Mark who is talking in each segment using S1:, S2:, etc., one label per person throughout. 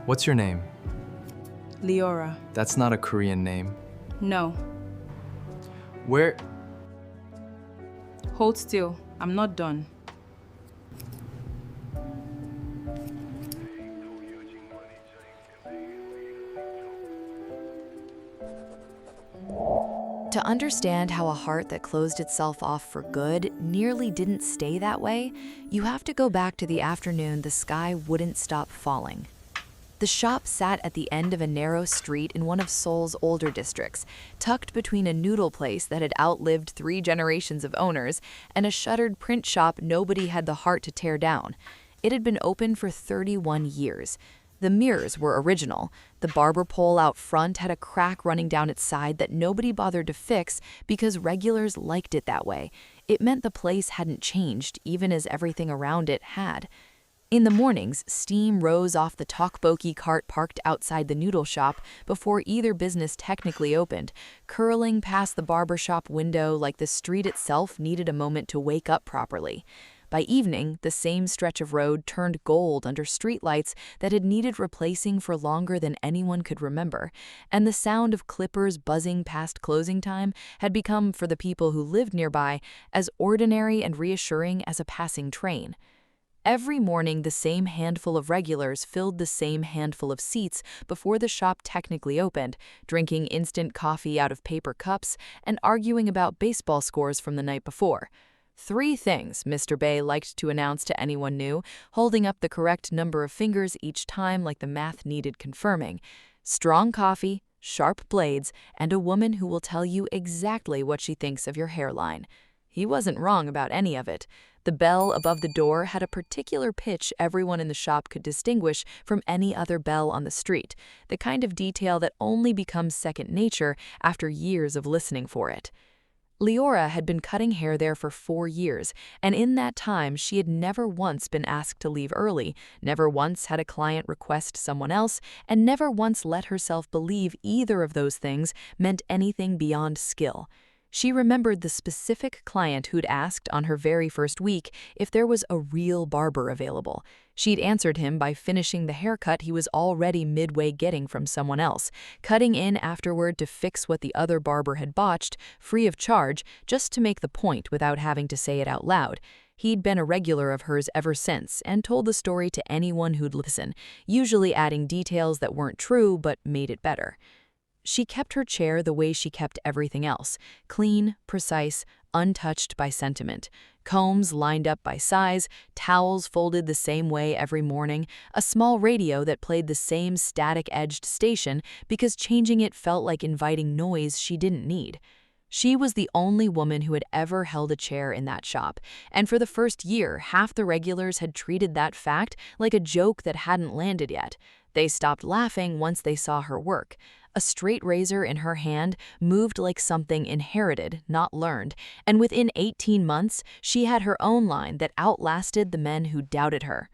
S1: What's your name?
S2: Leora.
S1: That's not a Korean name.
S2: No.
S1: Where?
S2: Hold still. I'm not done.
S3: To understand how a heart that closed itself off for good nearly didn't stay that way, you have to go back to the afternoon the sky wouldn't stop falling. The shop sat at the end of a narrow street in one of Seoul's older districts, tucked between a noodle place that had outlived 3 generations of owners and a shuttered print shop nobody had the heart to tear down. It had been open for 31 years. The mirrors were original. The barber pole out front had a crack running down its side that nobody bothered to fix because regulars liked it that way. It meant the place hadn't changed, even as everything around it had. In the mornings, steam rose off the tteokbokki cart parked outside the noodle shop before either business technically opened, curling past the barbershop window like the street itself needed a moment to wake up properly. By evening, the same stretch of road turned gold under streetlights that had needed replacing for longer than anyone could remember, and the sound of clippers buzzing past closing time had become, for the people who lived nearby, as ordinary and reassuring as a passing train. Every morning, the same handful of regulars filled the same handful of seats before the shop technically opened, drinking instant coffee out of paper cups and arguing about baseball scores from the night before. 3 things Mr. Bay liked to announce to anyone new, holding up the correct number of fingers each time like the math needed confirming: strong coffee, sharp blades, and a woman who will tell you exactly what she thinks of your hairline. He wasn't wrong about any of it. The bell above the door had a particular pitch everyone in the shop could distinguish from any other bell on the street, the kind of detail that only becomes second nature after years of listening for it. Leora had been cutting hair there for 4 years, and in that time she had never once been asked to leave early, never once had a client request someone else, and never once let herself believe either of those things meant anything beyond skill. She remembered the specific client who'd asked on her very first week if there was a real barber available. She'd answered him by finishing the haircut he was already midway getting from someone else, cutting in afterward to fix what the other barber had botched, free of charge, just to make the point without having to say it out loud. He'd been a regular of hers ever since and told the story to anyone who'd listen, usually adding details that weren't true but made it better. She kept her chair the way she kept everything else, clean, precise, untouched by sentiment. Combs lined up by size, towels folded the same way every morning, a small radio that played the same static-edged station because changing it felt like inviting noise she didn't need. She was the only woman who had ever held a chair in that shop, and for the first year, half the regulars had treated that fact like a joke that hadn't landed yet. They stopped laughing once they saw her work. A straight razor in her hand moved like something inherited, not learned, and within 18 months, she had her own line that outlasted the men who doubted her.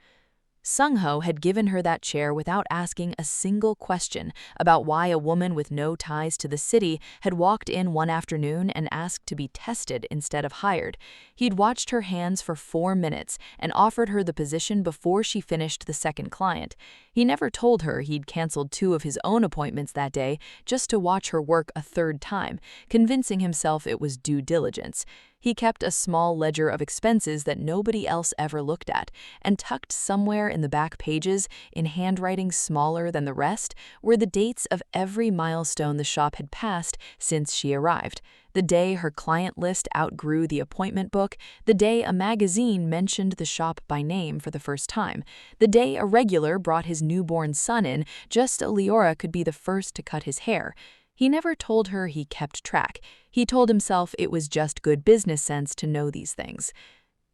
S3: Sung-ho had given her that chair without asking a single question about why a woman with no ties to the city had walked in one afternoon and asked to be tested instead of hired. He'd watched her hands for 4 minutes and offered her the position before she finished the second client. He never told her he'd canceled 2 of his own appointments that day just to watch her work a 3rd time, convincing himself it was due diligence. He kept a small ledger of expenses that nobody else ever looked at, and tucked somewhere in the back pages, in handwriting smaller than the rest, were the dates of every milestone the shop had passed since she arrived. The day her client list outgrew the appointment book, the day a magazine mentioned the shop by name for the first time, the day a regular brought his newborn son in just so Leora could be the first to cut his hair. He never told her he kept track. He told himself it was just good business sense to know these things.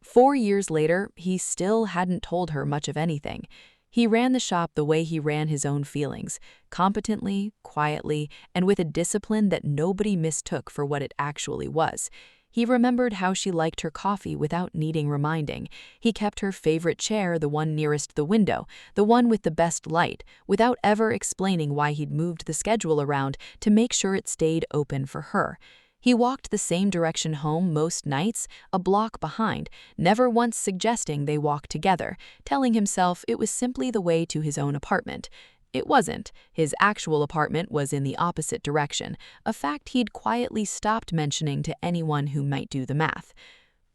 S3: 4 years later, he still hadn't told her much of anything. He ran the shop the way he ran his own feelings, competently, quietly, and with a discipline that nobody mistook for what it actually was. He remembered how she liked her coffee without needing reminding. He kept her favorite chair, the one nearest the window, the one with the best light, without ever explaining why he'd moved the schedule around to make sure it stayed open for her. He walked the same direction home most nights, a block behind, never once suggesting they walk together, telling himself it was simply the way to his own apartment. It wasn't. His actual apartment was in the opposite direction, a fact he'd quietly stopped mentioning to anyone who might do the math.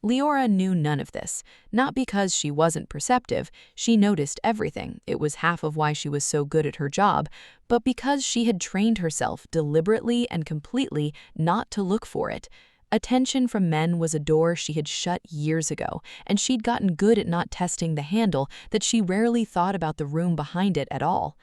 S3: Leora knew none of this, not because she wasn't perceptive, she noticed everything, it was half of why she was so good at her job, but because she had trained herself deliberately and completely not to look for it. Attention from men was a door she had shut years ago, and she'd gotten good at not testing the handle that she rarely thought about the room behind it at all.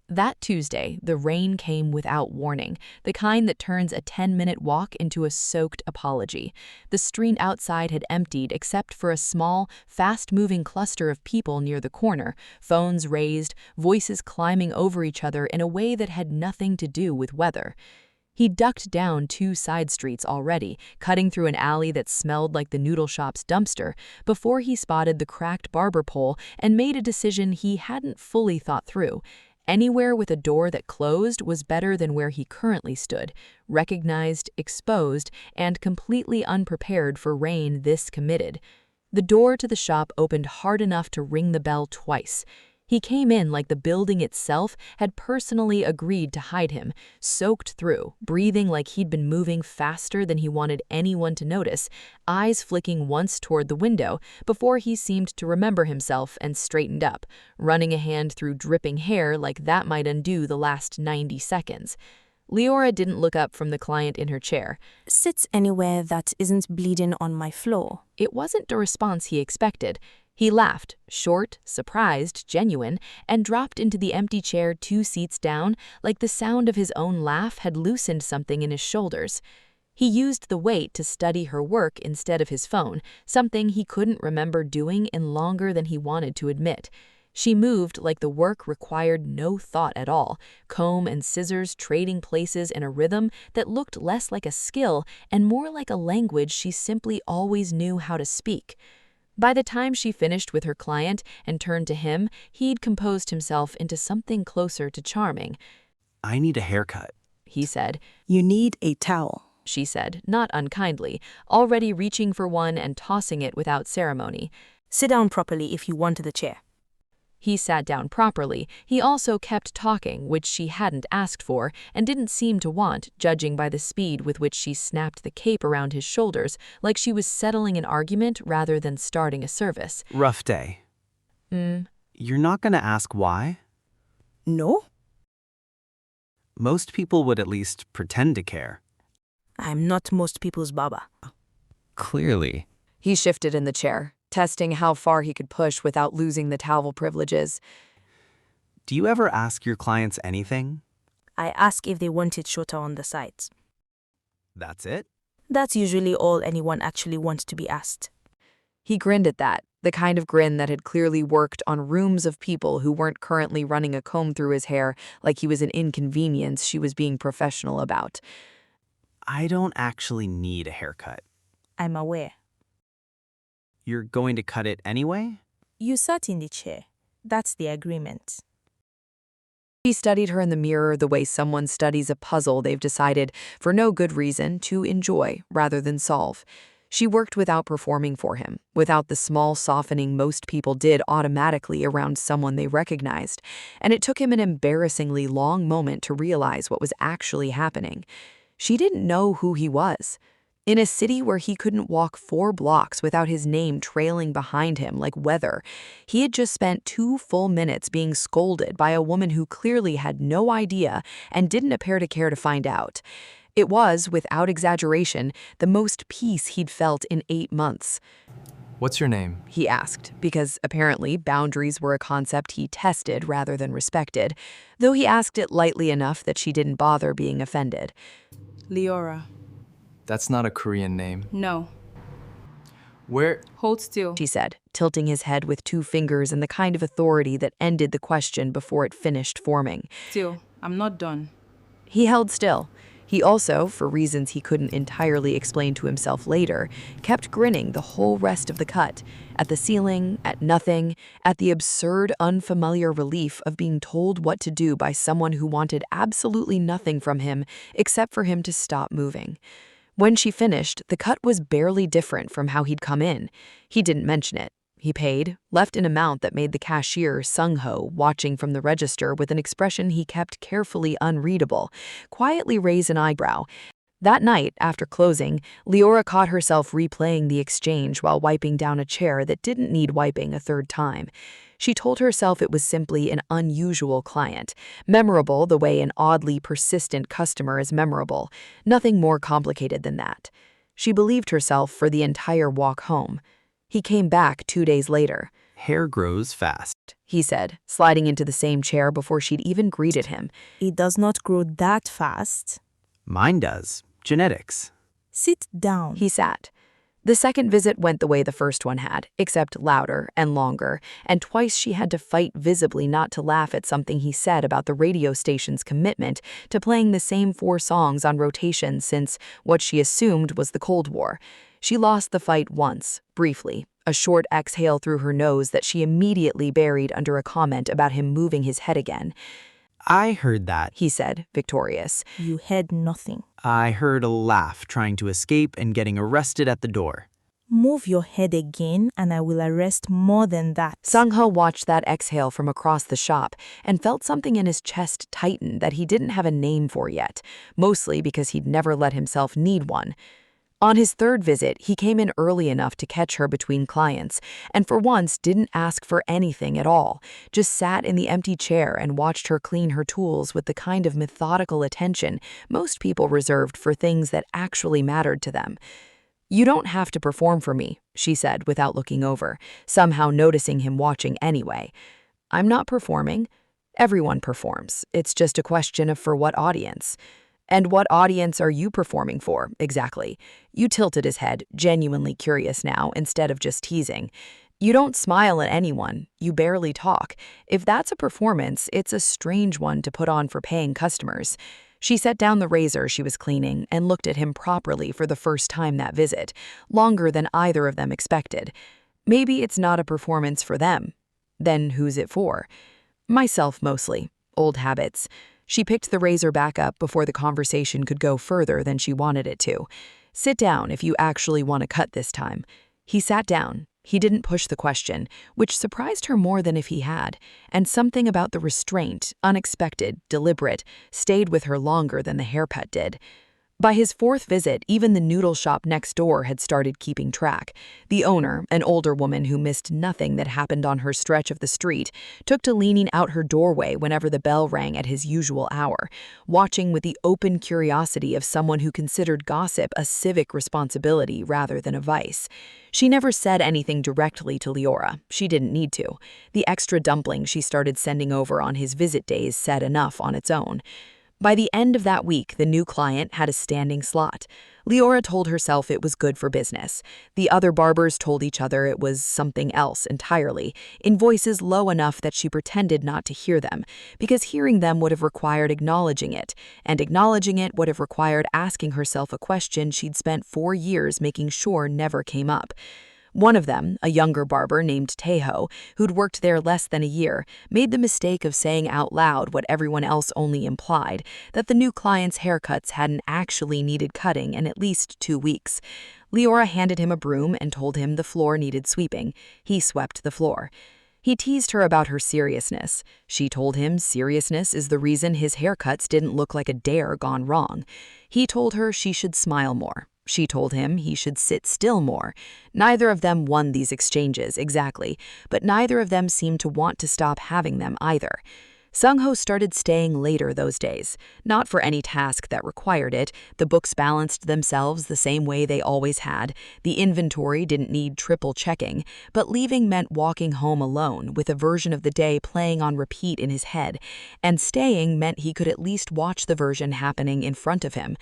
S3: That Tuesday, the rain came without warning, the kind that turns a 10-minute walk into a soaked apology. The street outside had emptied except for a small, fast-moving cluster of people near the corner, phones raised, voices climbing over each other in a way that had nothing to do with weather. He ducked down 2 side streets already, cutting through an alley that smelled like the noodle shop's dumpster, before he spotted the cracked barber pole and made a decision he hadn't fully thought through. Anywhere with a door that closed was better than where he currently stood, recognized, exposed, and completely unprepared for rain this committed. The door to the shop opened hard enough to ring the bell twice. He came in like the building itself had personally agreed to hide him, soaked through, breathing like he'd been moving faster than he wanted anyone to notice, eyes flicking once toward the window before he seemed to remember himself and straightened up, running a hand through dripping hair like that might undo the last 90 seconds. Leora didn't look up from the client in her chair.
S4: Sit anywhere that isn't bleeding on my floor.
S3: It wasn't the response he expected. He laughed, short, surprised, genuine, and dropped into the empty chair 2 seats down, like the sound of his own laugh had loosened something in his shoulders. He used the weight to study her work instead of his phone, something he couldn't remember doing in longer than he wanted to admit. She moved like the work required no thought at all, comb and scissors trading places in a rhythm that looked less like a skill and more like a language she simply always knew how to speak. By the time she finished with her client and turned to him, he'd composed himself into something closer to charming.
S1: I need a haircut,
S3: He said.
S4: You need a towel.
S3: She said, not unkindly, already reaching for one and tossing it without ceremony.
S4: Sit down properly if you want the chair.
S3: He sat down properly. He also kept talking, which she hadn't asked for and didn't seem to want, judging by the speed with which she snapped the cape around his shoulders, like she was settling an argument rather than starting a service.
S1: Rough day. You're not gonna ask why?
S4: No?
S1: Most people would at least pretend to care.
S4: I'm not most people's barber.
S1: Clearly.
S3: He shifted in the chair, testing how far he could push without losing the towel privileges.
S1: Do you ever ask your clients anything?
S4: I ask if they want it shorter on the sides.
S1: That's it?
S4: That's usually all anyone actually wants to be asked.
S3: He grinned at that, the kind of grin that had clearly worked on rooms of people who weren't currently running a comb through his hair like he was an inconvenience she was being professional about.
S1: I don't actually need a haircut.
S4: I'm aware.
S1: You're going to cut it anyway?
S4: You sat in the chair. That's the agreement.
S3: He studied her in the mirror the way someone studies a puzzle they've decided, for no good reason, to enjoy rather than solve. She worked without performing for him, without the small softening most people did automatically around someone they recognized, and it took him an embarrassingly long moment to realize what was actually happening. She didn't know who he was. In a city where he couldn't walk 4 blocks without his name trailing behind him like weather, he had just spent 2 full minutes being scolded by a woman who clearly had no idea and didn't appear to care to find out. It was, without exaggeration, the most peace he'd felt in 8 months.
S1: What's your name?
S3: He asked, because apparently boundaries were a concept he tested rather than respected, though he asked it lightly enough that she didn't bother being offended.
S2: Leora.
S1: That's not a Korean name.
S2: No.
S1: Where?
S2: Hold still.
S3: She said, tilting his head with 2 fingers in the kind of authority that ended the question before it finished forming.
S2: Still. I'm not done.
S3: He held still. He also, for reasons he couldn't entirely explain to himself later, kept grinning the whole rest of the cut, at the ceiling, at nothing, at the absurd, unfamiliar relief of being told what to do by someone who wanted absolutely nothing from him except for him to stop moving. When she finished, the cut was barely different from how he'd come in. He didn't mention it. He paid, left an amount that made the cashier, Sung-ho, watching from the register with an expression he kept carefully unreadable, quietly raise an eyebrow. That night, after closing, Leora caught herself replaying the exchange while wiping down a chair that didn't need wiping a third time. She told herself it was simply an unusual client, memorable the way an oddly persistent customer is memorable, nothing more complicated than that. She believed herself for the entire walk home. He came back 2 days later.
S1: Hair grows fast.
S3: He said, sliding into the same chair before she'd even greeted him.
S4: It does not grow that fast.
S1: Mine does. Genetics.
S4: Sit down.
S3: He sat. The second visit went the way the first one had, except louder and longer, and twice she had to fight visibly not to laugh at something he said about the radio station's commitment to playing the same 4 songs on rotation since what she assumed was the Cold War. She lost the fight once, briefly, a short exhale through her nose that she immediately buried under a comment about him moving his head again.
S1: I heard that,
S3: He said, victorious.
S4: You heard nothing.
S1: I heard a laugh trying to escape and getting arrested at the door.
S4: Move your head again and I will arrest more than that.
S3: Sung-ho watched that exhale from across the shop and felt something in his chest tighten that he didn't have a name for yet, mostly because he'd never let himself need one. On his third visit, he came in early enough to catch her between clients, and for once didn't ask for anything at all, just sat in the empty chair and watched her clean her tools with the kind of methodical attention most people reserved for things that actually mattered to them. You don't have to perform for me, she said without looking over, somehow noticing him watching anyway. I'm not performing. Everyone performs. It's just a question of for what audience. And what audience are you performing for, exactly? You tilted his head, genuinely curious now, instead of just teasing. You don't smile at anyone. You barely talk. If that's a performance, it's a strange one to put on for paying customers. She set down the razor she was cleaning and looked at him properly for the first time that visit, longer than either of them expected. Maybe it's not a performance for them. Then who's it for? Myself, mostly. Old habits. She picked the razor back up before the conversation could go further than she wanted it to. Sit down if you actually want to cut this time. He sat down. He didn't push the question, which surprised her more than if he had, and something about the restraint, unexpected, deliberate, stayed with her longer than the haircut did. By his fourth visit, even the noodle shop next door had started keeping track. The owner, an older woman who missed nothing that happened on her stretch of the street, took to leaning out her doorway whenever the bell rang at his usual hour, watching with the open curiosity of someone who considered gossip a civic responsibility rather than a vice. She never said anything directly to Leora. She didn't need to. The extra dumplings she started sending over on his visit days said enough on its own. By the end of that week, the new client had a standing slot. Leora told herself it was good for business. The other barbers told each other it was something else entirely, in voices low enough that she pretended not to hear them, because hearing them would have required acknowledging it, and acknowledging it would have required asking herself a question she'd spent 4 years making sure never came up. One of them, a younger barber named Taeho, who'd worked there less than a year, made the mistake of saying out loud what everyone else only implied, that the new client's haircuts hadn't actually needed cutting in at least 2 weeks. Leora handed him a broom and told him the floor needed sweeping. He swept the floor. He teased her about her seriousness. She told him seriousness is the reason his haircuts didn't look like a dare gone wrong. He told her she should smile more. She told him he should sit still more. Neither of them won these exchanges exactly, but neither of them seemed to want to stop having them either. Sung-ho started staying later those days, not for any task that required it. The books balanced themselves the same way they always had. The inventory didn't need triple checking, but leaving meant walking home alone with a version of the day playing on repeat in his head, and staying meant he could at least watch the version happening in front of him.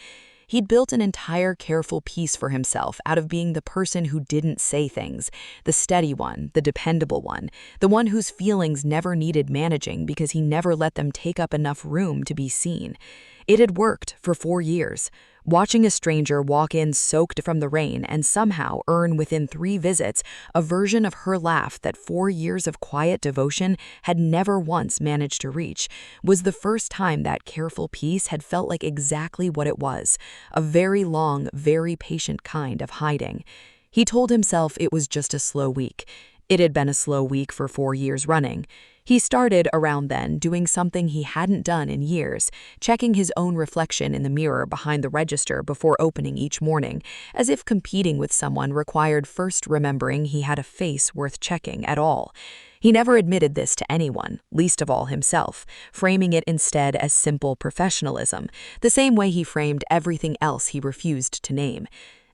S3: He'd built an entire careful piece for himself out of being the person who didn't say things, the steady one, the dependable one, the one whose feelings never needed managing because he never let them take up enough room to be seen. It had worked for 4 years. Watching a stranger walk in soaked from the rain and somehow earn within 3 visits a version of her laugh that 4 years of quiet devotion had never once managed to reach was the first time that careful piece had felt like exactly what it was, a very long, very patient kind of hiding. He told himself it was just a slow week. It had been a slow week for 4 years running. He started around then doing something he hadn't done in years, checking his own reflection in the mirror behind the register before opening each morning, as if competing with someone required first remembering he had a face worth checking at all. He never admitted this to anyone, least of all himself, framing it instead as simple professionalism, the same way he framed everything else he refused to name.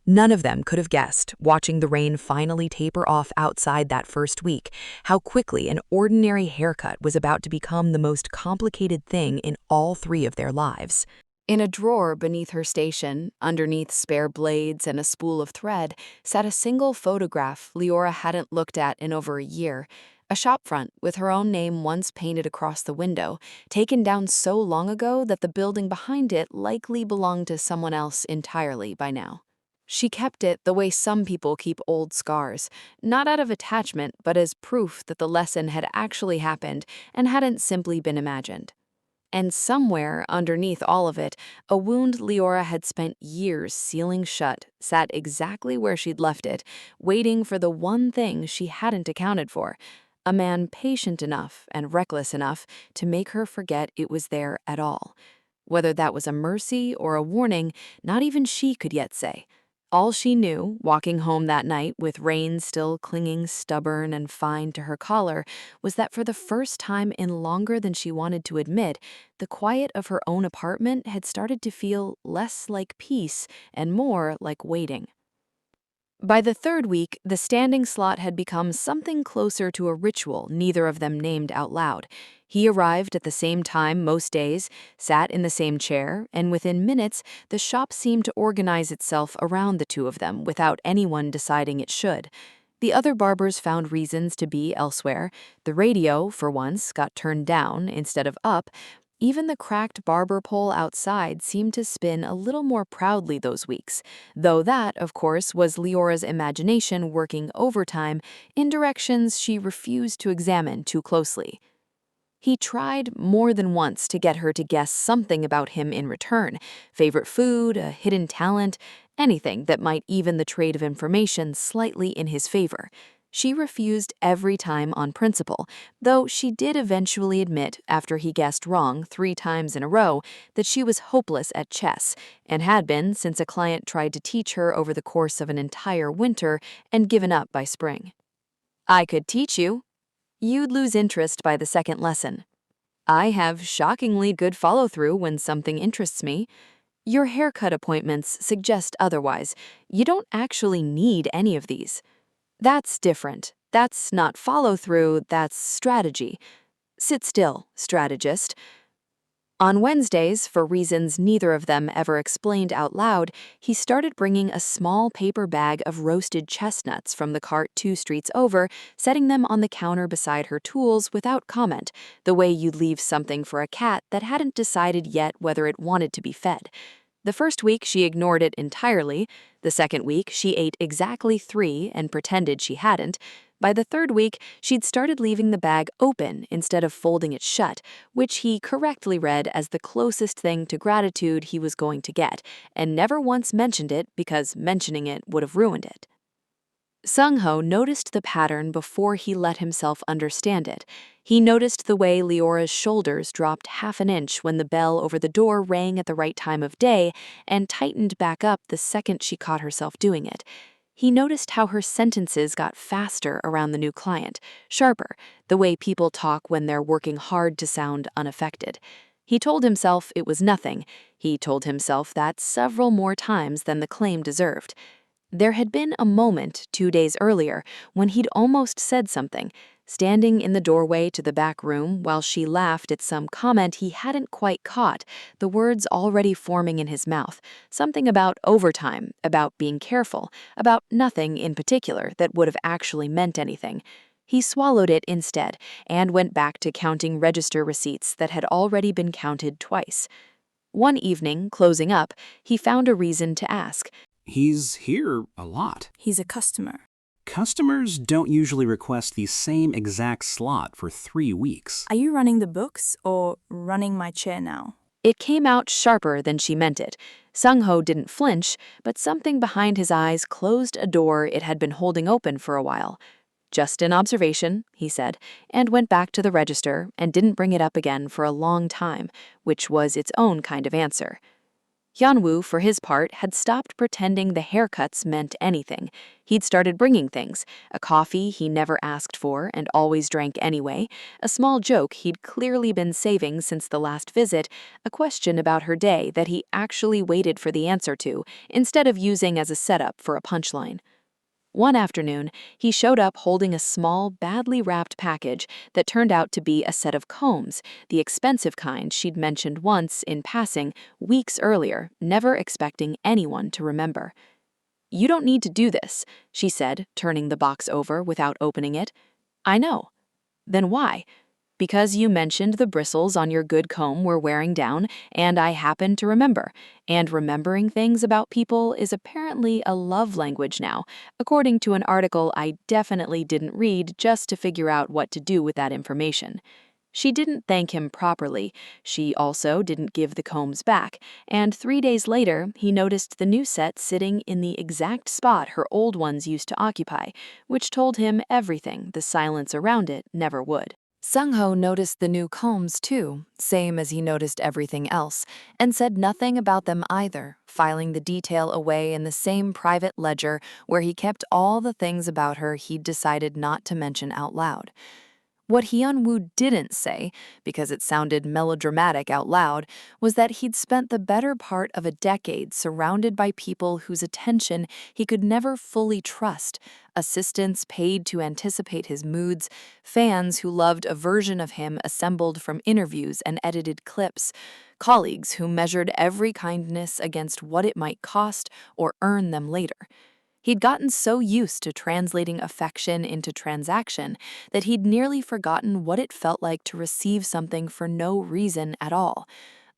S3: None of them could have guessed, watching the rain finally taper off outside that first week, how quickly an ordinary haircut was about to become the most complicated thing in all 3 of their lives. In a drawer beneath her station, underneath spare blades and a spool of thread, sat a single photograph Leora hadn't looked at in over a year. A shopfront with her own name once painted across the window, taken down so long ago that the building behind it likely belonged to someone else entirely by now. She kept it the way some people keep old scars, not out of attachment, but as proof that the lesson had actually happened and hadn't simply been imagined. And somewhere underneath all of it, a wound Leora had spent years sealing shut sat exactly where she'd left it, waiting for the one thing she hadn't accounted for, a man patient enough and reckless enough to make her forget it was there at all. Whether that was a mercy or a warning, not even she could yet say. All she knew, walking home that night with rain still clinging stubborn and fine to her collar, was that for the first time in longer than she wanted to admit, the quiet of her own apartment had started to feel less like peace and more like waiting. By the 3rd week, the standing slot had become something closer to a ritual neither of them named out loud. He arrived at the same time most days, sat in the same chair, and within minutes, the shop seemed to organize itself around the 2 of them without anyone deciding it should. The other barbers found reasons to be elsewhere. The radio, for once, got turned down instead of up. Even the cracked barber pole outside seemed to spin a little more proudly those weeks, though that, of course, was Leora's imagination working overtime in directions she refused to examine too closely. He tried more than once to get her to guess something about him in return, favorite food, a hidden talent, anything that might even the trade of information slightly in his favor. She refused every time on principle, though she did eventually admit, after he guessed wrong 3 times in a row, that she was hopeless at chess, and had been since a client tried to teach her over the course of an entire winter and given up by spring. "I could teach you. You'd lose interest by the 2nd lesson. I have shockingly good follow-through when something interests me. Your haircut appointments suggest otherwise. You don't actually need any of these. That's different. That's not follow-through, that's strategy. Sit still, strategist." On Wednesdays, for reasons neither of them ever explained out loud, he started bringing a small paper bag of roasted chestnuts from the cart 2 streets over, setting them on the counter beside her tools without comment, the way you'd leave something for a cat that hadn't decided yet whether it wanted to be fed. The first week, she ignored it entirely. The 2nd week, she ate exactly 3 and pretended she hadn't. By the 3rd week, she'd started leaving the bag open instead of folding it shut, which he correctly read as the closest thing to gratitude he was going to get, and never once mentioned it because mentioning it would have ruined it. Sung-ho noticed the pattern before he let himself understand it. He noticed the way Leora's shoulders dropped half an inch when the bell over the door rang at the right time of day and tightened back up the second she caught herself doing it. He noticed how her sentences got faster around the new client, sharper, the way people talk when they're working hard to sound unaffected. He told himself it was nothing. He told himself that several more times than the claim deserved. There had been a moment 2 days earlier when he'd almost said something, standing in the doorway to the back room while she laughed at some comment he hadn't quite caught, the words already forming in his mouth, something about overtime, about being careful, about nothing in particular that would have actually meant anything. He swallowed it instead and went back to counting register receipts that had already been counted twice. One evening, closing up, he found a reason to ask,
S1: He's here a lot.
S4: He's a customer.
S1: Customers don't usually request the same exact slot for 3 weeks.
S4: Are you running the books or running my chair now?
S3: It came out sharper than she meant it. Sung-ho didn't flinch, but something behind his eyes closed a door it had been holding open for a while. "Just an observation," he said, and went back to the register and didn't bring it up again for a long time, which was its own kind of answer. Hyunwoo, for his part, had stopped pretending the haircuts meant anything. He'd started bringing things: a coffee he never asked for and always drank anyway, a small joke he'd clearly been saving since the last visit, a question about her day that he actually waited for the answer to, instead of using as a setup for a punchline. One afternoon, he showed up holding a small, badly wrapped package that turned out to be a set of combs, the expensive kind she'd mentioned once in passing weeks earlier, never expecting anyone to remember. "You don't need to do this," she said, turning the box over without opening it. "I know." "Then why?" "Because you mentioned the bristles on your good comb were wearing down, and I happened to remember. And remembering things about people is apparently a love language now, according to an article I definitely didn't read just to figure out what to do with that information." She didn't thank him properly. She also didn't give the combs back, and 3 days later, he noticed the new set sitting in the exact spot her old ones used to occupy, which told him everything the silence around it never would. Sung-ho noticed the new combs too, same as he noticed everything else, and said nothing about them either, filing the detail away in the same private ledger where he kept all the things about her he'd decided not to mention out loud. What Hyun-woo didn't say, because it sounded melodramatic out loud, was that he'd spent the better part of a decade surrounded by people whose attention he could never fully trust, assistants paid to anticipate his moods, fans who loved a version of him assembled from interviews and edited clips, colleagues who measured every kindness against what it might cost or earn them later. He'd gotten so used to translating affection into transaction that he'd nearly forgotten what it felt like to receive something for no reason at all.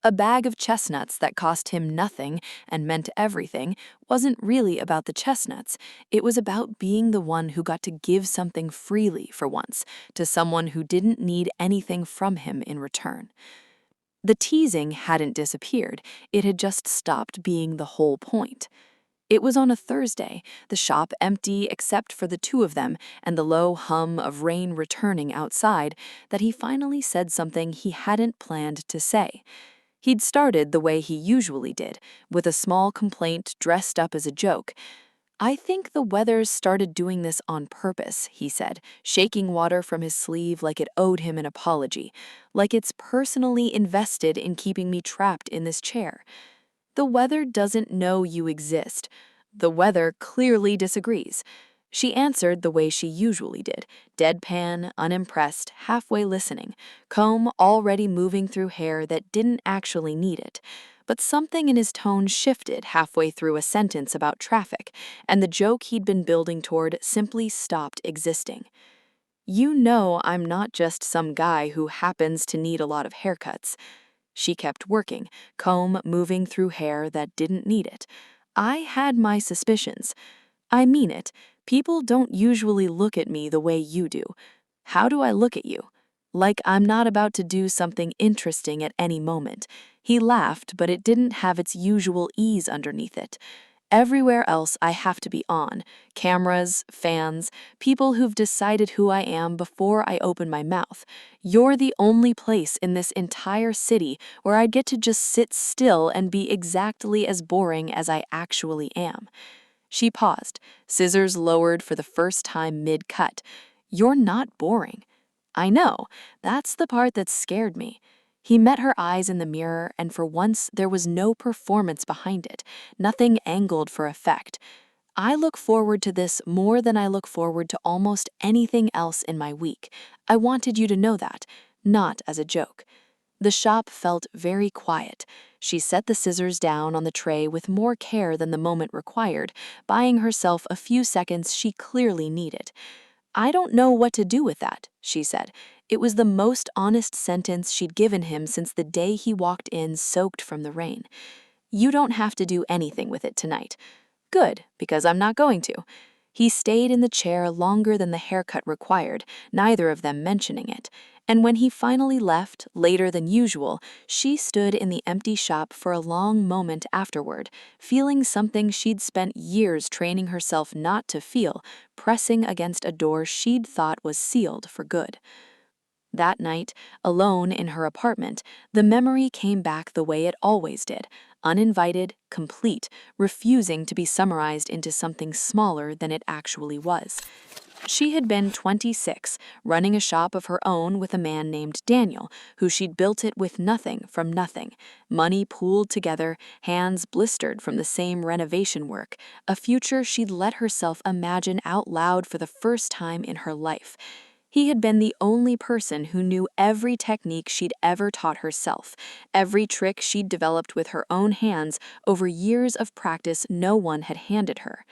S3: A bag of chestnuts that cost him nothing and meant everything wasn't really about the chestnuts. It was about being the one who got to give something freely for once to someone who didn't need anything from him in return. The teasing hadn't disappeared. It had just stopped being the whole point. It was on a Thursday, the shop empty except for the two of them and the low hum of rain returning outside, that he finally said something he hadn't planned to say. He'd started the way he usually did, with a small complaint dressed up as a joke. "I think the weather's started doing this on purpose," he said, shaking water from his sleeve like it owed him an apology, "like it's personally invested in keeping me trapped in this chair. The weather doesn't know you exist. The weather clearly disagrees." She answered the way she usually did, deadpan, unimpressed, halfway listening, comb already moving through hair that didn't actually need it. But something in his tone shifted halfway through a sentence about traffic, and the joke he'd been building toward simply stopped existing. "You know I'm not just some guy who happens to need a lot of haircuts." She kept working, comb moving through hair that didn't need it. "I had my suspicions. I mean it. People don't usually look at me the way you do. How do I look at you? Like I'm not about to do something interesting at any moment." He laughed, but it didn't have its usual ease underneath it. "Everywhere else I have to be on. Cameras, fans, people who've decided who I am before I open my mouth. You're the only place in this entire city where I'd get to just sit still and be exactly as boring as I actually am." She paused, scissors lowered for the first time mid-cut. "You're not boring." "I know. That's the part that scared me." He met her eyes in the mirror, and for once there was no performance behind it, nothing angled for effect. "I look forward to this more than I look forward to almost anything else in my week. I wanted you to know that, not as a joke." The shop felt very quiet. She set the scissors down on the tray with more care than the moment required, buying herself a few seconds she clearly needed. "I don't know what to do with that," she said. It was the most honest sentence she'd given him since the day he walked in soaked from the rain. "You don't have to do anything with it tonight." "Good, because I'm not going to." He stayed in the chair longer than the haircut required, neither of them mentioning it. And when he finally left, later than usual, she stood in the empty shop for a long moment afterward, feeling something she'd spent years training herself not to feel, pressing against a door she'd thought was sealed for good. That night, alone in her apartment, the memory came back the way it always did, uninvited, complete, refusing to be summarized into something smaller than it actually was. She had been 26, running a shop of her own with a man named Daniel, who she'd built it with nothing from nothing, money pooled together, hands blistered from the same renovation work, a future she'd let herself imagine out loud for the first time in her life. He had been the only person who knew every technique she'd ever taught herself, every trick she'd developed with her own hands over years of practice no one had handed her.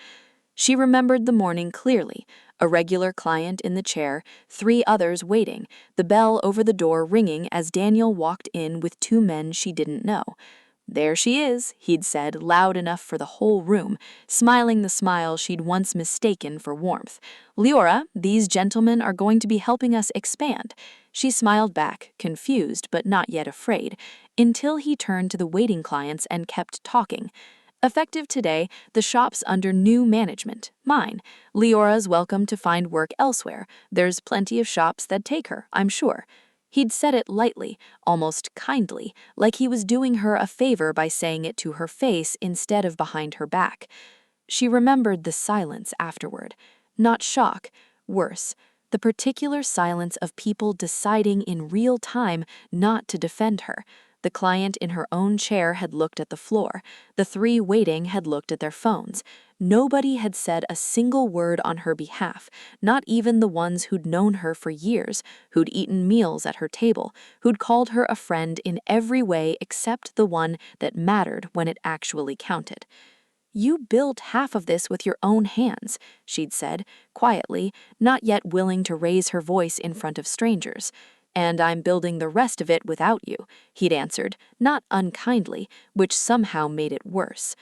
S3: She remembered the morning clearly, a regular client in the chair, 3 others waiting, the bell over the door ringing as Daniel walked in with 2 men she didn't know. "There she is," he'd said loud enough for the whole room, smiling the smile she'd once mistaken for warmth. "Leora, these gentlemen are going to be helping us expand." She smiled back, confused but not yet afraid, until he turned to the waiting clients and kept talking. "Effective today, the shop's under new management, mine. Leora's welcome to find work elsewhere. There's plenty of shops that take her, I'm sure." He'd said it lightly, almost kindly, like he was doing her a favor by saying it to her face instead of behind her back. She remembered the silence afterward. Not shock, worse, the particular silence of people deciding in real time not to defend her. The client in her own chair had looked at the floor. The 3 waiting had looked at their phones. Nobody had said a single word on her behalf, not even the ones who'd known her for years, who'd eaten meals at her table, who'd called her a friend in every way except the one that mattered when it actually counted. "You built half of this with your own hands," she'd said, quietly, not yet willing to raise her voice in front of strangers. "And I'm building the rest of it without you," he'd answered, not unkindly, which somehow made it worse.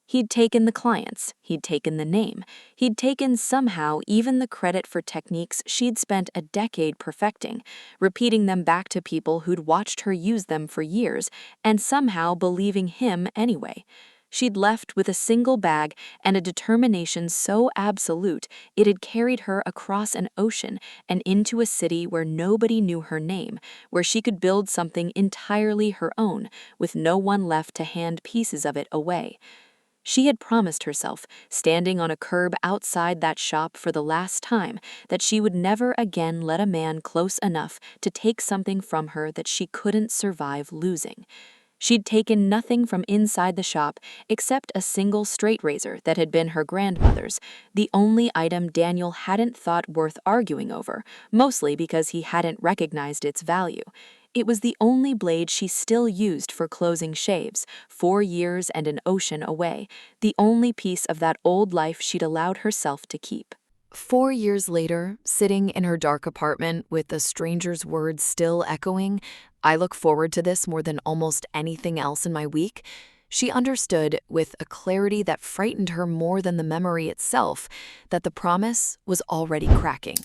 S3: He'd taken the clients, he'd taken the name, he'd taken somehow even the credit for techniques she'd spent a decade perfecting, repeating them back to people who'd watched her use them for years, and somehow believing him anyway. She'd left with a single bag and a determination so absolute it had carried her across an ocean and into a city where nobody knew her name, where she could build something entirely her own, with no one left to hand pieces of it away. She had promised herself, standing on a curb outside that shop for the last time, that she would never again let a man close enough to take something from her that she couldn't survive losing. She'd taken nothing from inside the shop except a single straight razor that had been her grandmother's, the only item Daniel hadn't thought worth arguing over, mostly because he hadn't recognized its value. It was the only blade she still used for closing shaves, 4 years and an ocean away, the only piece of that old life she'd allowed herself to keep. 4 years later, sitting in her dark apartment with a stranger's words still echoing, "I look forward to this more than almost anything else in my week," she understood, with a clarity that frightened her more than the memory itself, that the promise was already cracking.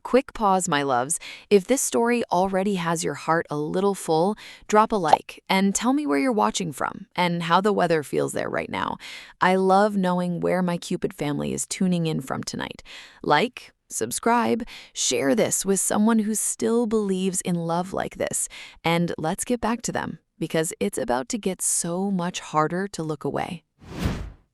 S3: Quick pause, my loves. If this story already has your heart a little full, drop a like and tell me where you're watching from and how the weather feels there right now. I love knowing where my Cupid family is tuning in from tonight. Like, subscribe, share this with someone who still believes in love like this, and let's get back to them because it's about to get so much harder to look away.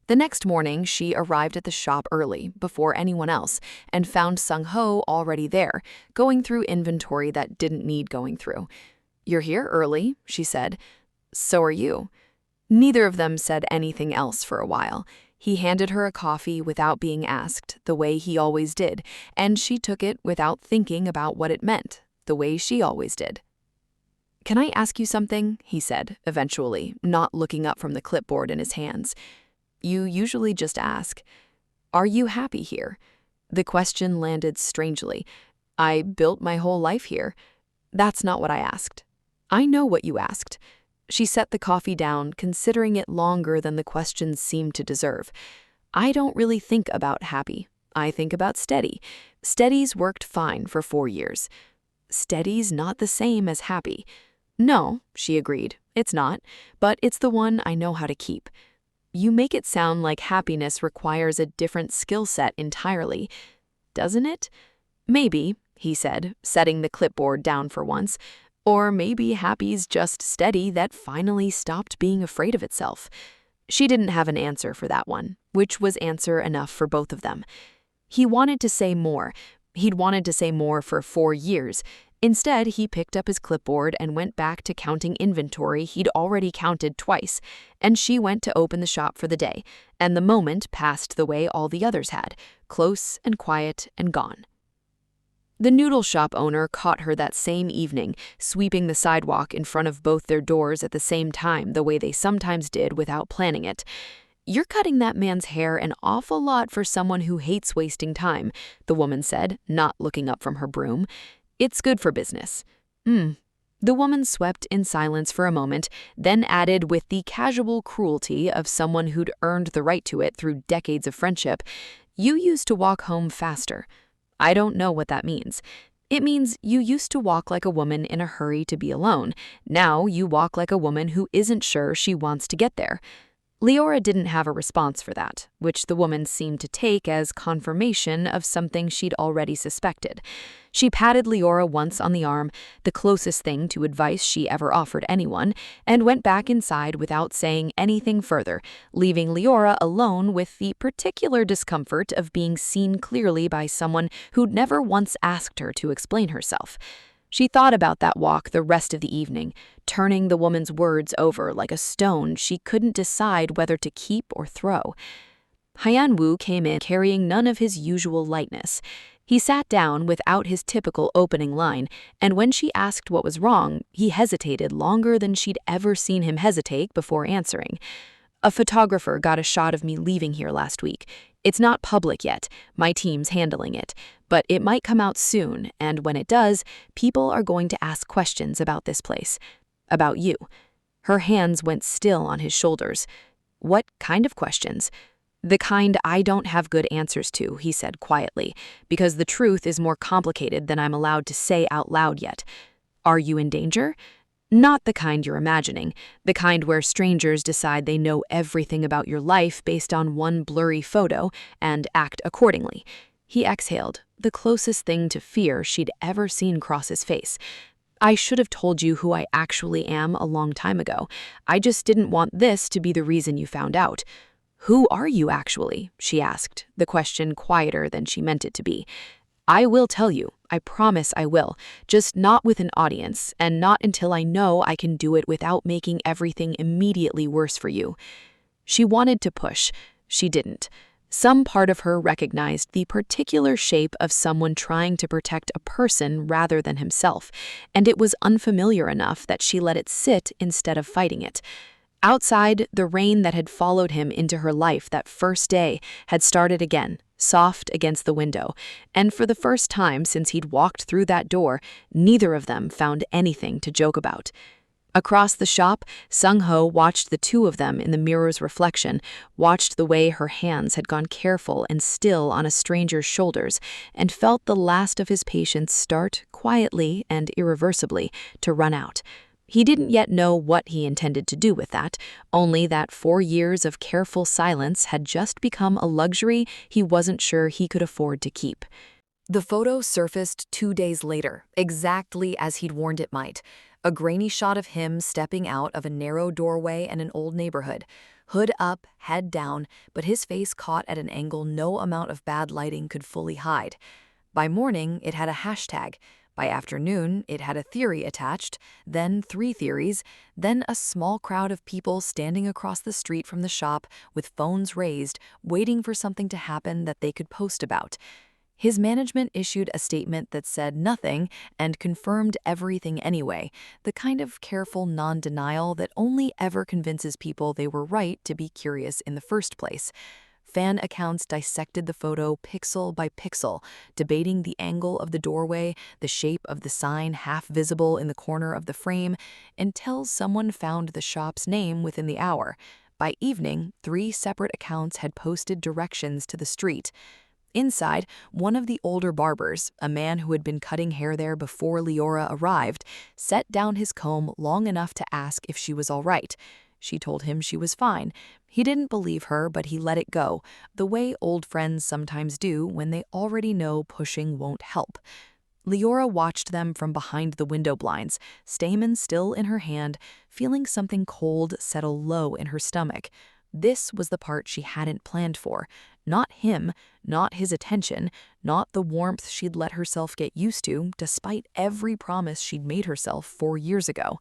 S3: The next morning, she arrived at the shop early, before anyone else, and found Sung-ho already there, going through inventory that didn't need going through. "You're here early," she said. "So are you." Neither of them said anything else for a while. He handed her a coffee without being asked, the way he always did, and she took it without thinking about what it meant, the way she always did. "Can I ask you something?" he said, eventually, not looking up from the clipboard in his hands. "You usually just ask. Are you happy here?" The question landed strangely. "I built my whole life here." "That's not what I asked." "I know what you asked." She set the coffee down, considering it longer than the question seemed to deserve. "I don't really think about happy. I think about steady. Steady's worked fine for 4 years. Steady's not the same as happy. No, she agreed, it's not, but it's the one I know how to keep. You make it sound like happiness requires a different skill set entirely. Doesn't it? Maybe, he said, setting the clipboard down for once. Or maybe happy's just steady that finally stopped being afraid of itself. She didn't have an answer for that one, which was answer enough for both of them. He wanted to say more. He'd wanted to say more for 4 years. Instead, he picked up his clipboard and went back to counting inventory he'd already counted twice, and she went to open the shop for the day, and the moment passed the way all the others had, close and quiet and gone. The noodle shop owner caught her that same evening, sweeping the sidewalk in front of both their doors at the same time the way they sometimes did without planning it. "You're cutting that man's hair an awful lot for someone who hates wasting time," the woman said, not looking up from her broom. "It's good for business." The woman swept in silence for a moment, then added with the casual cruelty of someone who'd earned the right to it through decades of friendship, "You used to walk home faster." "I don't know what that means." "It means you used to walk like a woman in a hurry to be alone. Now you walk like a woman who isn't sure she wants to get there." Leora didn't have a response for that, which the woman seemed to take as confirmation of something she'd already suspected. She patted Leora once on the arm, the closest thing to advice she ever offered anyone, and went back inside without saying anything further, leaving Leora alone with the particular discomfort of being seen clearly by someone who'd never once asked her to explain herself. She thought about that walk the rest of the evening, turning the woman's words over like a stone she couldn't decide whether to keep or throw. Hyan-woo came in carrying none of his usual lightness. He sat down without his typical opening line, and when she asked what was wrong, he hesitated longer than she'd ever seen him hesitate before answering. "A photographer got a shot of me leaving here last week. It's not public yet, my team's handling it, but it might come out soon, and when it does, people are going to ask questions about this place. About you." Her hands went still on his shoulders. "What kind of questions?" "The kind I don't have good answers to," he said quietly, "because the truth is more complicated than I'm allowed to say out loud yet." "Are you in danger?" "Not the kind you're imagining, the kind where strangers decide they know everything about your life based on one blurry photo and act accordingly." He exhaled, the closest thing to fear she'd ever seen cross his face. "I should have told you who I actually am a long time ago. I just didn't want this to be the reason you found out." "Who are you actually?" she asked, the question quieter than she meant it to be. "I will tell you, I promise I will, just not with an audience, and not until I know I can do it without making everything immediately worse for you." She wanted to push. She didn't. Some part of her recognized the particular shape of someone trying to protect a person rather than himself, and it was unfamiliar enough that she let it sit instead of fighting it. Outside, the rain that had followed him into her life that first day had started again, soft against the window, and for the first time since he'd walked through that door, neither of them found anything to joke about. Across the shop, Sung-ho watched the two of them in the mirror's reflection, watched the way her hands had gone careful and still on a stranger's shoulders, and felt the last of his patience start, quietly and irreversibly, to run out. He didn't yet know what he intended to do with that, only that 4 years of careful silence had just become a luxury he wasn't sure he could afford to keep. The photo surfaced 2 days later, exactly as he'd warned it might. A grainy shot of him stepping out of a narrow doorway in an old neighborhood. Hood up, head down, but his face caught at an angle no amount of bad lighting could fully hide. By morning, it had a hashtag. By afternoon, it had a theory attached, then 3 theories, then a small crowd of people standing across the street from the shop with phones raised, waiting for something to happen that they could post about. His management issued a statement that said nothing and confirmed everything anyway, the kind of careful non-denial that only ever convinces people they were right to be curious in the first place. Fan accounts dissected the photo pixel by pixel, debating the angle of the doorway, the shape of the sign half visible in the corner of the frame, until someone found the shop's name within the hour. By evening, 3 separate accounts had posted directions to the street. Inside, one of the older barbers, a man who had been cutting hair there before Leora arrived, set down his comb long enough to ask if she was all right. She told him she was fine. He didn't believe her, but he let it go, the way old friends sometimes do when they already know pushing won't help. Leora watched them from behind the window blinds, stamen still in her hand, feeling something cold settle low in her stomach. This was the part she hadn't planned for. Not him, not his attention, not the warmth she'd let herself get used to despite every promise she'd made herself 4 years ago.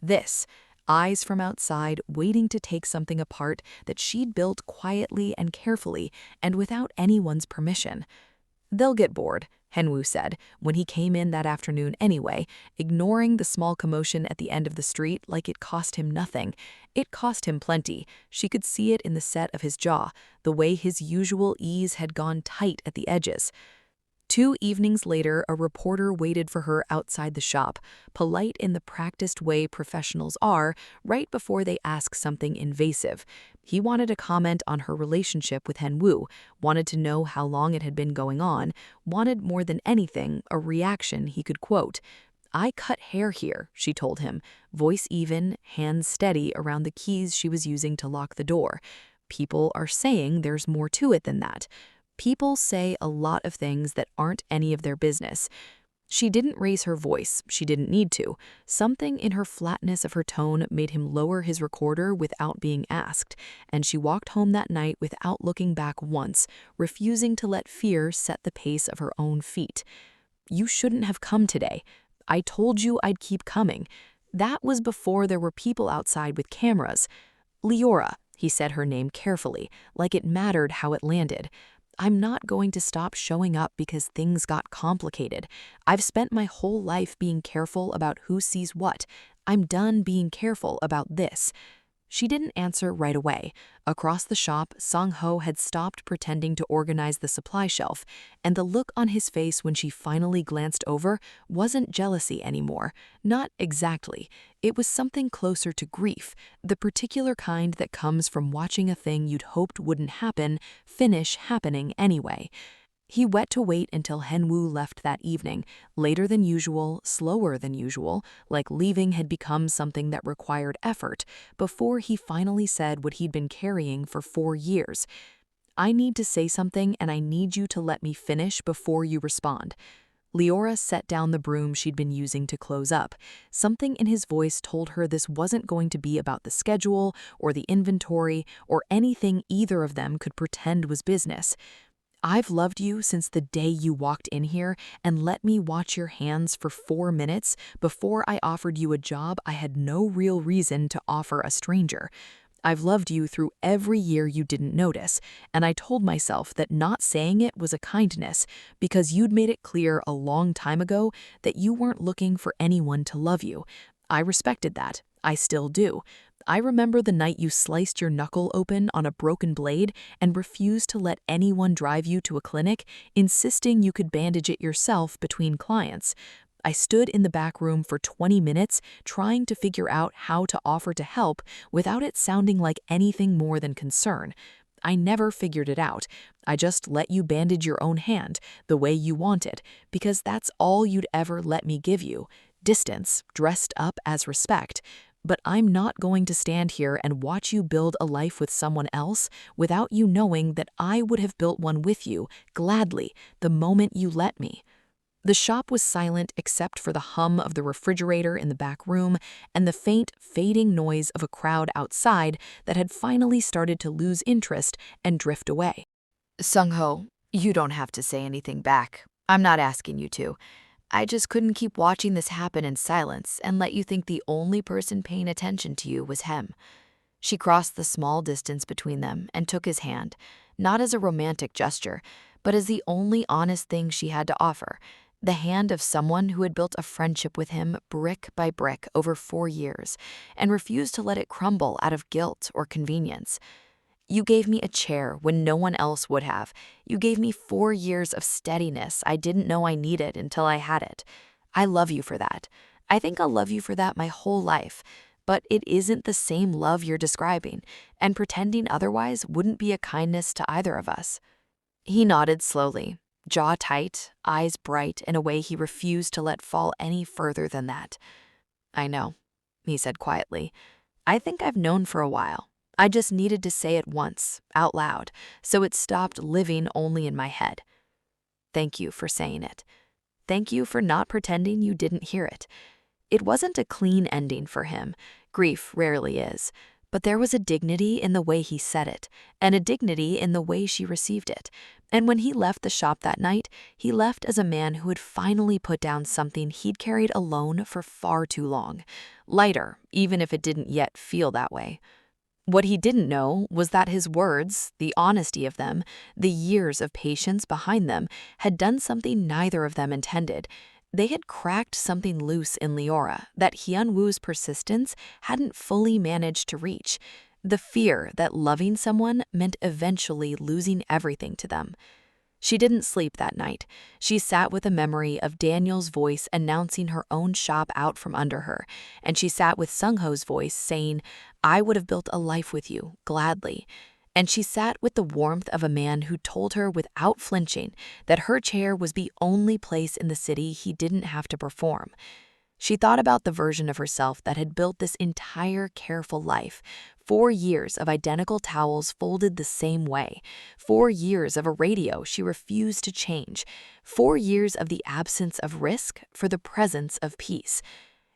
S3: This, eyes from outside waiting to take something apart that she'd built quietly and carefully and without anyone's permission. "They'll get bored," Henwoo said, when he came in that afternoon anyway, ignoring the small commotion at the end of the street like it cost him nothing. It cost him plenty. She could see it in the set of his jaw, the way his usual ease had gone tight at the edges. 2 evenings later, a reporter waited for her outside the shop, polite in the practiced way professionals are, right before they ask something invasive. He wanted to comment on her relationship with Henwoo, wanted to know how long it had been going on, wanted more than anything a reaction he could quote. "I cut hair here," she told him, voice even, hands steady around the keys she was using to lock the door. "People are saying there's more to it than that. People say a lot of things that aren't any of their business." She didn't raise her voice, she didn't need to. Something in her flatness of her tone made him lower his recorder without being asked, and she walked home that night without looking back once, refusing to let fear set the pace of her own feet. "You shouldn't have come today. I told you I'd keep coming." That was before there were people outside with cameras. "Leora," he said her name carefully, like it mattered how it landed. "I'm not going to stop showing up because things got complicated. I've spent my whole life being careful about who sees what. I'm done being careful about this." She didn't answer right away. Across the shop, Sung-ho had stopped pretending to organize the supply shelf, and the look on his face when she finally glanced over wasn't jealousy anymore. Not exactly. It was something closer to grief, the particular kind that comes from watching a thing you'd hoped wouldn't happen finish happening anyway. He went to wait until Henwoo left that evening, later than usual, slower than usual, like leaving had become something that required effort, before he finally said what he'd been carrying for 4 years. "I need to say something and I need you to let me finish before you respond." Leora set down the broom she'd been using to close up. Something in his voice told her this wasn't going to be about the schedule or the inventory or anything either of them could pretend was business. "I've loved you since the day you walked in here and let me watch your hands for 4 minutes before I offered you a job I had no real reason to offer a stranger. I've loved you through every year you didn't notice, and I told myself that not saying it was a kindness because you'd made it clear a long time ago that you weren't looking for anyone to love you. I respected that. I still do. I remember the night you sliced your knuckle open on a broken blade and refused to let anyone drive you to a clinic, insisting you could bandage it yourself between clients. I stood in the back room for 20 minutes trying to figure out how to offer to help without it sounding like anything more than concern. I never figured it out. I just let you bandage your own hand the way you wanted, because that's all you'd ever let me give you. Distance, dressed up as respect. But I'm not going to stand here and watch you build a life with someone else without you knowing that I would have built one with you, gladly, the moment you let me." The shop was silent except for the hum of the refrigerator in the back room and the faint, fading noise of a crowd outside that had finally started to lose interest and drift away. "Sung-ho, you don't have to say anything back. I'm not asking you to. I just couldn't keep watching this happen in silence and let you think the only person paying attention to you was him." She crossed the small distance between them and took his hand, not as a romantic gesture, but as the only honest thing she had to offer, the hand of someone who had built a friendship with him brick by brick over 4 years and refused to let it crumble out of guilt or convenience. "You gave me a chair when no one else would have. You gave me 4 years of steadiness I didn't know I needed until I had it. I love you for that. I think I'll love you for that my whole life. But it isn't the same love you're describing, and pretending otherwise wouldn't be a kindness to either of us." He nodded slowly, jaw tight, eyes bright in a way he refused to let fall any further than that. I know, he said quietly. I think I've known for a while. I just needed to say it once, out loud, so it stopped living only in my head. Thank you for saying it. Thank you for not pretending you didn't hear it. It wasn't a clean ending for him. Grief rarely is. But there was a dignity in the way he said it, and a dignity in the way she received it. And when he left the shop that night, he left as a man who had finally put down something he'd carried alone for far too long. Lighter, even if it didn't yet feel that way. What he didn't know was that his words, the honesty of them, the years of patience behind them, had done something neither of them intended. They had cracked something loose in Leora that Hyun-woo's persistence hadn't fully managed to reach, the fear that loving someone meant eventually losing everything to them. She didn't sleep that night. She sat with a memory of Daniel's voice announcing her own shop out from under her, and she sat with Sung-ho's voice saying, I would have built a life with you, gladly. And she sat with the warmth of a man who told her without flinching that her chair was the only place in the city he didn't have to perform. She thought about the version of herself that had built this entire careful life, 4 years of identical towels folded the same way, 4 years of a radio she refused to change, 4 years of the absence of risk for the presence of peace.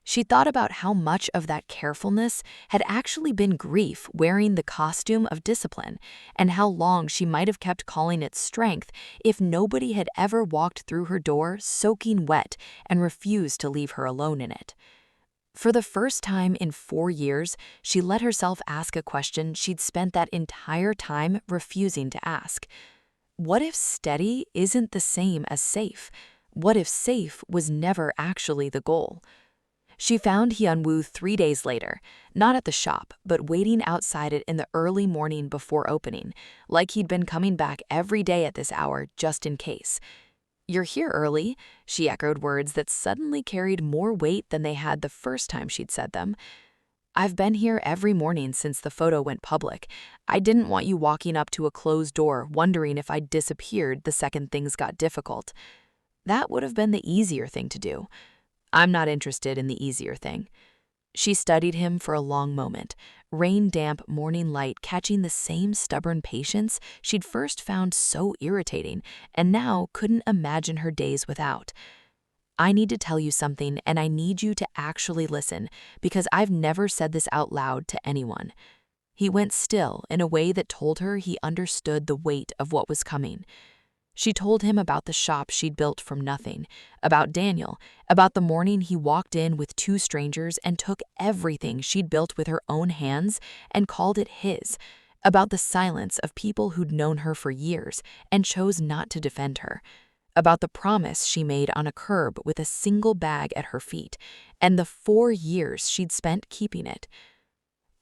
S3: She thought about how much of that carefulness had actually been grief wearing the costume of discipline, and how long she might have kept calling it strength if nobody had ever walked through her door soaking wet and refused to leave her alone in it. For the first time in 4 years, she let herself ask a question she'd spent that entire time refusing to ask. What if steady isn't the same as safe? What if safe was never actually the goal? She found Hyun-woo 3 days later, not at the shop, but waiting outside it in the early morning before opening, like he'd been coming back every day at this hour just in case. You're here early, she echoed words that suddenly carried more weight than they had the first time she'd said them. I've been here every morning since the photo went public. I didn't want you walking up to a closed door wondering if I'd disappeared the second things got difficult. That would have been the easier thing to do. I'm not interested in the easier thing. She studied him for a long moment, rain-damp morning light catching the same stubborn patience she'd first found so irritating and now couldn't imagine her days without. I need to tell you something, and I need you to actually listen, because I've never said this out loud to anyone. He went still in a way that told her he understood the weight of what was coming. She told him about the shop she'd built from nothing, about Daniel, about the morning he walked in with 2 strangers and took everything she'd built with her own hands and called it his, about the silence of people who'd known her for years and chose not to defend her, about the promise she made on a curb with a single bag at her feet, and the 4 years she'd spent keeping it.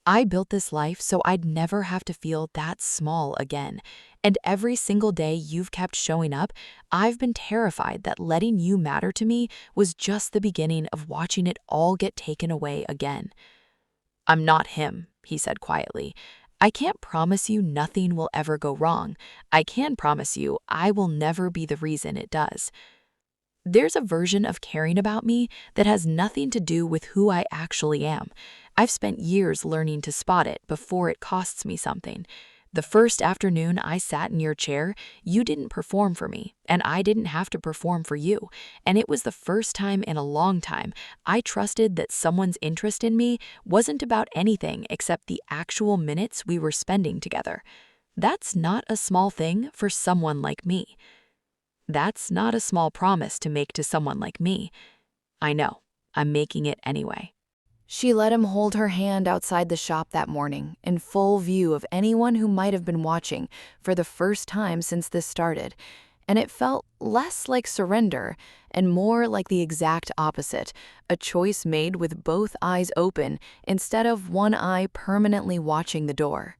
S3: I built this life so I'd never have to feel that small again, and every single day you've kept showing up, I've been terrified that letting you matter to me was just the beginning of watching it all get taken away again. I'm not him, he said quietly. I can't promise you nothing will ever go wrong. I can promise you I will never be the reason it does. There's a version of caring about me that has nothing to do with who I actually am. I've spent years learning to spot it before it costs me something. The first afternoon I sat in your chair, you didn't perform for me, and I didn't have to perform for you. And it was the first time in a long time I trusted that someone's interest in me wasn't about anything except the actual minutes we were spending together. That's not a small thing for someone like me. That's not a small promise to make to someone like me. I know, I'm making it anyway. She let him hold her hand outside the shop that morning, in full view of anyone who might have been watching for the first time since this started, and it felt less like surrender and more like the exact opposite, a choice made with both eyes open instead of one eye permanently watching the door.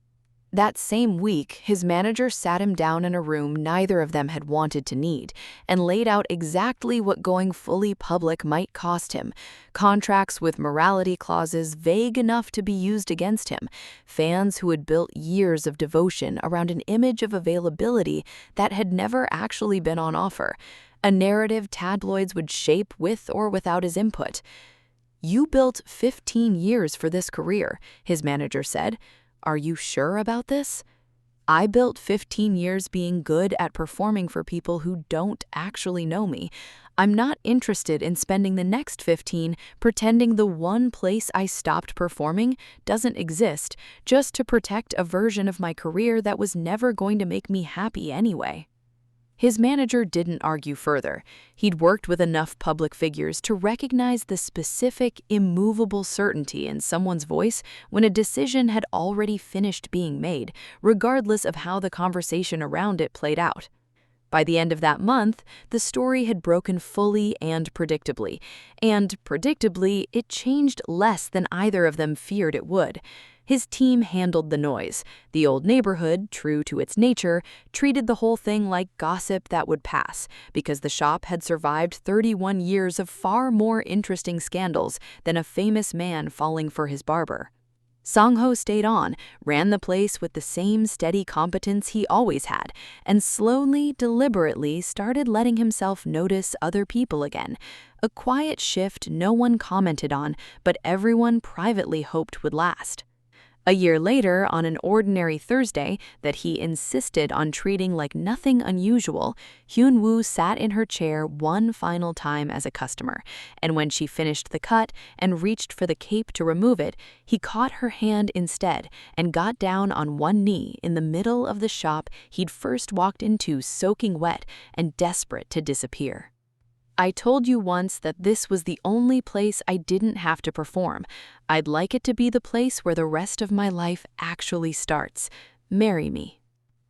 S3: That same week, his manager sat him down in a room neither of them had wanted to need and laid out exactly what going fully public might cost him. Contracts with morality clauses vague enough to be used against him. Fans who had built years of devotion around an image of availability that had never actually been on offer. A narrative tabloids would shape with or without his input. "You built 15 years for this career," his manager said. "Are you sure about this?" "I built 15 years being good at performing for people who don't actually know me. I'm not interested in spending the next 15 pretending the one place I stopped performing doesn't exist just to protect a version of my career that was never going to make me happy anyway." His manager didn't argue further. He'd worked with enough public figures to recognize the specific, immovable certainty in someone's voice when a decision had already finished being made, regardless of how the conversation around it played out. By the end of that month, the story had broken fully and predictably, it changed less than either of them feared it would. His team handled the noise. The old neighborhood, true to its nature, treated the whole thing like gossip that would pass, because the shop had survived 31 years of far more interesting scandals than a famous man falling for his barber. Sang-ho stayed on, ran the place with the same steady competence he always had, and slowly, deliberately started letting himself notice other people again. A quiet shift no one commented on, but everyone privately hoped would last. A year later, on an ordinary Thursday that he insisted on treating like nothing unusual, Hyun-woo sat in her chair one final time as a customer, and when she finished the cut and reached for the cape to remove it, he caught her hand instead and got down on one knee in the middle of the shop he'd first walked into soaking wet and desperate to disappear. "I told you once that this was the only place I didn't have to perform. I'd like it to be the place where the rest of my life actually starts. Marry me."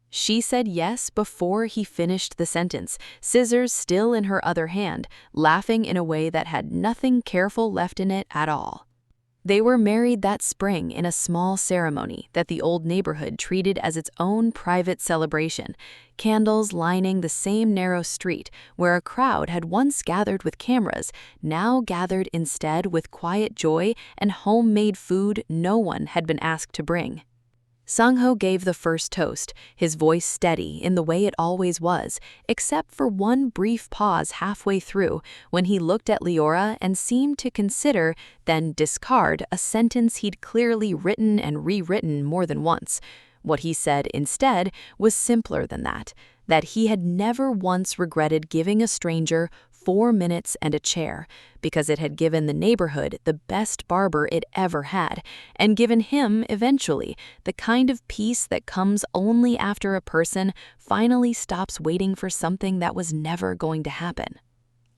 S3: She said yes before he finished the sentence, scissors still in her other hand, laughing in a way that had nothing careful left in it at all. They were married that spring in a small ceremony that the old neighborhood treated as its own private celebration, candles lining the same narrow street where a crowd had once gathered with cameras, now gathered instead with quiet joy and homemade food no one had been asked to bring. Sang-ho gave the first toast, his voice steady in the way it always was, except for one brief pause halfway through when he looked at Leora and seemed to consider, then discard, a sentence he'd clearly written and rewritten more than once. What he said instead was simpler than that he had never once regretted giving a stranger 4 minutes and a chair, because it had given the neighborhood the best barber it ever had, and given him, eventually, the kind of peace that comes only after a person finally stops waiting for something that was never going to happen.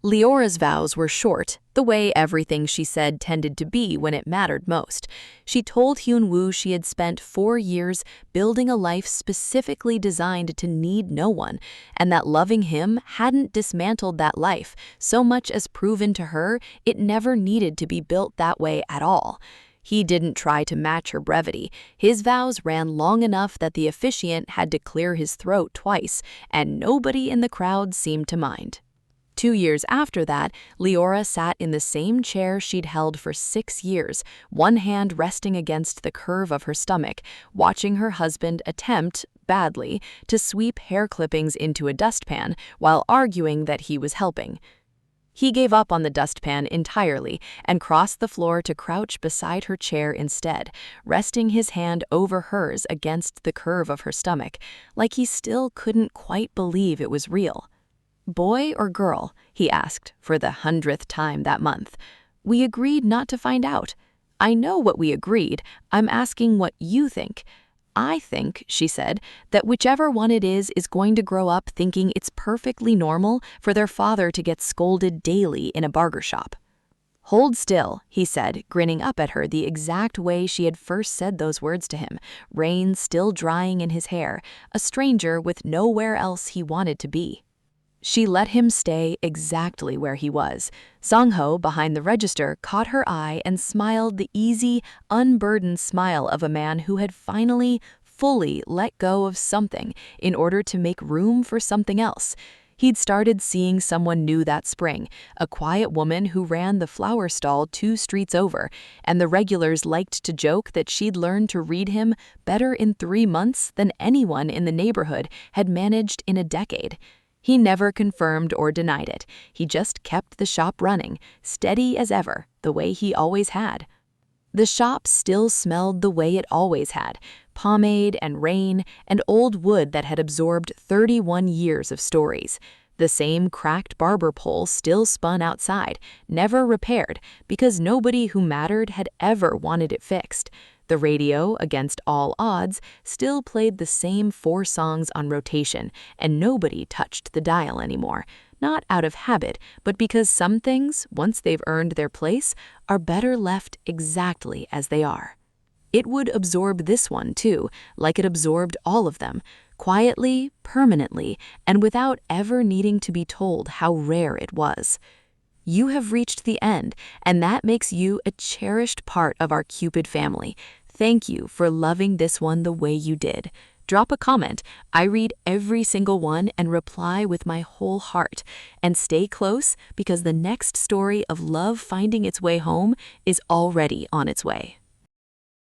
S3: Leora's vows were short, the way everything she said tended to be when it mattered most. She told Hyun-woo she had spent 4 years building a life specifically designed to need no one, and that loving him hadn't dismantled that life, so much as proven to her it never needed to be built that way at all. He didn't try to match her brevity. His vows ran long enough that the officiant had to clear his throat twice, and nobody in the crowd seemed to mind. 2 years after that, Leora sat in the same chair she'd held for 6 years, one hand resting against the curve of her stomach, watching her husband attempt, badly, to sweep hair clippings into a dustpan while arguing that he was helping. He gave up on the dustpan entirely and crossed the floor to crouch beside her chair instead, resting his hand over hers against the curve of her stomach, like he still couldn't quite believe it was real. "Boy or girl?" he asked for the 100th time that month. "We agreed not to find out." "I know what we agreed. I'm asking what you think." "I think," she said, "that whichever one it is going to grow up thinking it's perfectly normal for their father to get scolded daily in a barbershop." "Hold still," he said, grinning up at her the exact way she had first said those words to him, rain still drying in his hair, a stranger with nowhere else he wanted to be. She let him stay exactly where he was. Sang-ho, behind the register, caught her eye and smiled the easy, unburdened smile of a man who had finally fully let go of something in order to make room for something else. He'd started seeing someone new that spring, a quiet woman who ran the flower stall 2 streets over, and the regulars liked to joke that she'd learned to read him better in 3 months than anyone in the neighborhood had managed in a decade. He never confirmed or denied it. He just kept the shop running, steady as ever, the way he always had. The shop still smelled the way it always had, pomade and rain and old wood that had absorbed 31 years of stories. The same cracked barber pole still spun outside, never repaired, because nobody who mattered had ever wanted it fixed. The radio, against all odds, still played the same 4 songs on rotation, and nobody touched the dial anymore. Not out of habit, but because some things, once they've earned their place, are better left exactly as they are. It would absorb this one too, like it absorbed all of them, quietly, permanently, and without ever needing to be told how rare it was. You have reached the end, and that makes you a cherished part of our Cupid family. Thank you for loving this one the way you did. Drop a comment. I read every single one and reply with my whole heart. And stay close because the next story of love finding its way home is already on its way.